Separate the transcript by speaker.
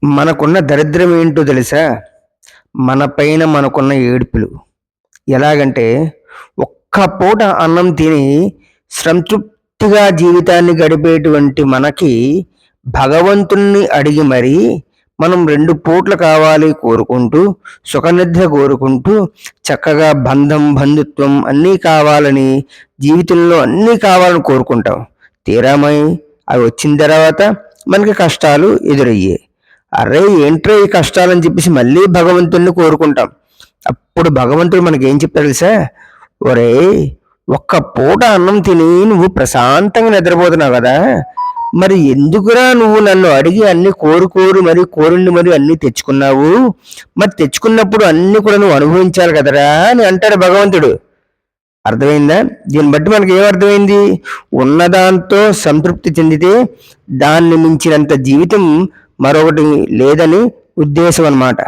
Speaker 1: మనకున్న దరిద్రం ఏంటో తెలుసా? మన పైన మనకున్న ఏడుపులు. ఎలాగంటే, ఒక్క పూట అన్నం తిని సంతృప్తిగా జీవితాన్ని గడిపేటువంటి మనకి, భగవంతుణ్ణి అడిగి మరీ మనం 2 పూటలు కావాలి కోరుకుంటూ, సుఖనిద్ర కోరుకుంటూ, చక్కగా బంధం, బంధుత్వం అన్నీ కావాలని, జీవితంలో అన్నీ కావాలని కోరుకుంటాం. తీరామై అవి వచ్చిన తర్వాత మనకి కష్టాలు ఎదురయ్యాయి. అరే ఏంట్రా ఈ కష్టాలని చెప్పేసి మళ్ళీ భగవంతుణ్ణి కోరుకుంటాం. అప్పుడు భగవంతుడు మనకేం చెప్తాడు తెలుసా? ఒరేయ్, ఒక్క పూట అన్నం తిని నువ్వు ప్రశాంతంగా నిద్రపోతున్నావు కదా, మరి ఎందుకురా నువ్వు నన్ను అడిగి అన్ని మరి కోరిండి మరి అన్ని తెచ్చుకున్నావు? మరి తెచ్చుకున్నప్పుడు అన్ని కూడా నువ్వు అనుభవించాలి కదరా అని అంటాడు భగవంతుడు. అర్థమైందా? దీన్ని బట్టి మనకి ఏమర్థమైంది? ఉన్నదాంతో సంతృప్తి చెందితే దాన్ని మించినంత జీవితం మరొకటి లేదని ఉద్దేశం అన్నమాట.